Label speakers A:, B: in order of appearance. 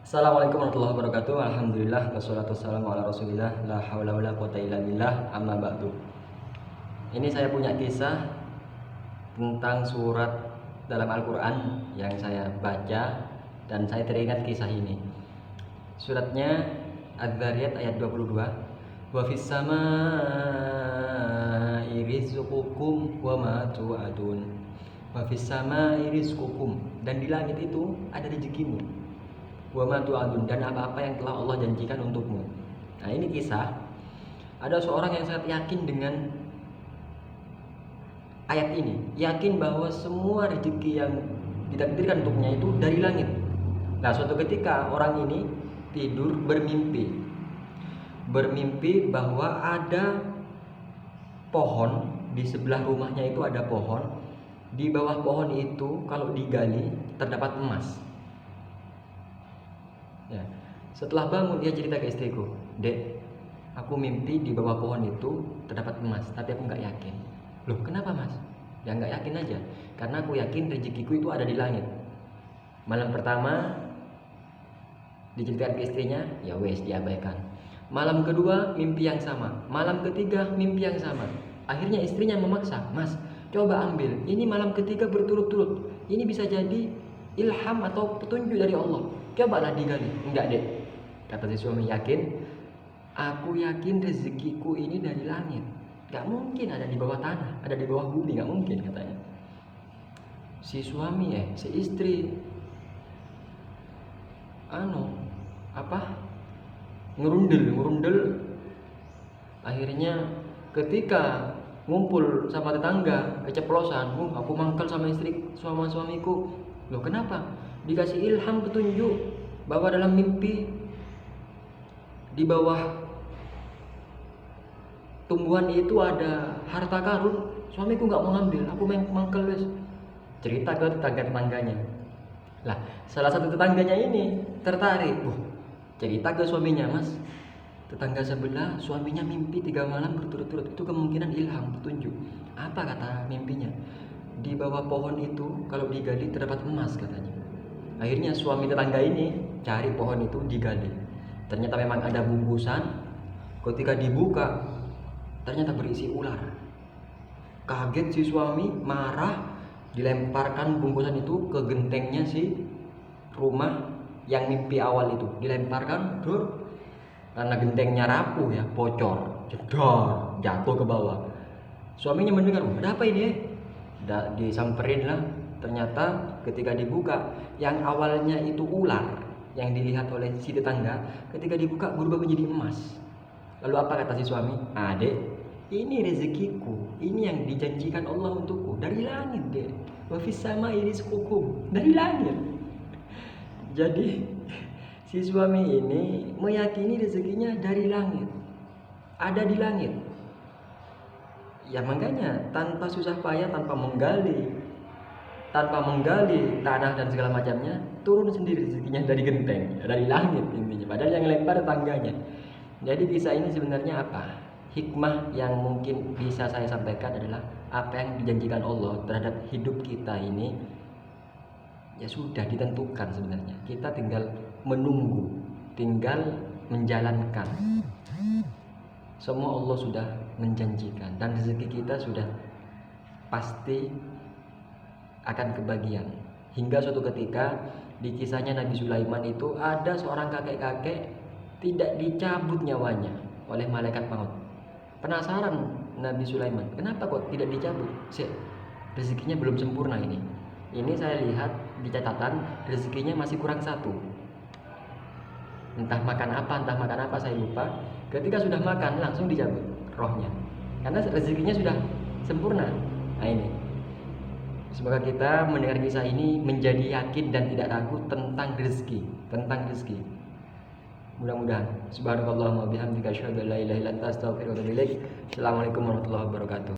A: Assalamualaikum warahmatullahi wabarakatuh. Alhamdulillah wassalatu wassalamu ala Rasulillah la haula wala quwata illa billah amma ba'du. Ini saya punya kisah tentang surat dalam Al-Qur'an yang saya baca dan saya teringat kisah ini. Suratnya Az-Zariyat ayat 22. Wa fis samaa'i rizqukum wa ma tu'adun. Wa fis samaa'i rizqukum, dan di langit itu ada rezekimu. Wa ma tu'adun, dan apa-apa yang telah Allah janjikan untukmu. Nah, ini kisah ada seorang yang sangat yakin dengan ayat ini, yakin bahwa semua rezeki yang ditakdirkan untuknya itu dari langit. Nah, suatu ketika orang ini tidur bermimpi bahwa ada pohon di sebelah rumahnya, itu ada pohon. Di bawah pohon itu kalau digali terdapat emas. Ya. Setelah bangun dia cerita ke istriku, "Dek, aku mimpi di bawah pohon itu terdapat emas, tapi aku nggak yakin." "Loh, kenapa mas?" "Ya nggak yakin aja, karena aku yakin rezekiku itu ada di langit." Malam pertama diceritakan ke istrinya, ya wes diabaikan. Malam kedua mimpi yang sama, malam ketiga mimpi yang sama. Akhirnya istrinya memaksa, "Mas, coba ambil, ini malam ketiga berturut-turut, ini bisa jadi ilham atau petunjuk dari Allah, cobalah digali." "Enggak dek," kata si suami, "yakin? Aku yakin rezekiku ini dari langit, gak mungkin ada di bawah tanah, ada di bawah bumi, gak mungkin," katanya. Si istri ngerundel. Akhirnya ketika ngumpul sama tetangga keceplosan, aku mangkal sama suamiku." "Loh, kenapa?" "Dikasih ilham petunjuk bahwa dalam mimpi di bawah tumbuhan itu ada harta karun, suamiku nggak mau ngambil, aku mangkal wes." Cerita ke tetangga-tetangganya. Lah, salah satu tetangganya ini tertarik. Cerita ke suaminya, "Mas, tetangga sebelah suaminya mimpi 3 malam berturut-turut, itu kemungkinan ilham petunjuk." "Apa?" kata mimpinya. "Di bawah pohon itu kalau digali terdapat emas," katanya. Akhirnya suami tetangga ini cari pohon itu, digali. Ternyata memang ada bungkusan. Ketika dibuka ternyata berisi ular. Kaget si suami, marah, dilemparkan bungkusan itu ke gentengnya si rumah yang mimpi awal itu, dilemparkan karena gentengnya rapuh ya, bocor, jedor, jatuh ke bawah. Suaminya mendengar, "Ada apa ini?" Disamperin lah. Ternyata ketika dibuka, yang awalnya itu ular yang dilihat oleh si tetangga, ketika dibuka berubah menjadi emas. Lalu apa kata si suami? "Adek, ini rezekiku, ini yang dijanjikan Allah untukku dari langit, dek. Wa fis samaa'i rizqukum, dari langit." Jadi si suami ini meyakini rezekinya dari langit, ada di langit. Ya makanya tanpa susah payah, tanpa menggali tanah dan segala macamnya, turun sendiri rezekinya dari genteng, dari langit intinya. Padahal yang lempar tetangganya. Jadi kisah ini sebenarnya apa? Hikmah yang mungkin bisa saya sampaikan adalah apa yang dijanjikan Allah terhadap hidup kita ini ya sudah ditentukan sebenarnya. Kita tinggal menunggu, tinggal menjalankan. Semua Allah sudah menjanjikan dan rezeki kita sudah pasti akan kebagian. Hingga suatu ketika di kisahnya Nabi Sulaiman itu ada seorang kakek-kakek tidak dicabut nyawanya oleh malaikat maut. Penasaran Nabi Sulaiman, kenapa kok tidak dicabut? Rezekinya belum sempurna ini. Ini saya lihat di catatan rezekinya masih kurang satu. Entah makan apa saya lupa. Ketika sudah makan langsung dicabut rohnya, karena rezekinya sudah sempurna. Nah ini, semoga kita mendengar kisah ini menjadi yakin dan tidak ragu tentang rezeki. Mudah-mudahan. Subhanakallahumma bihamdika asyhadu an la ilaha illa anta astaghfiruka wa atubu ilaik. Assalamualaikum warahmatullahi wabarakatuh.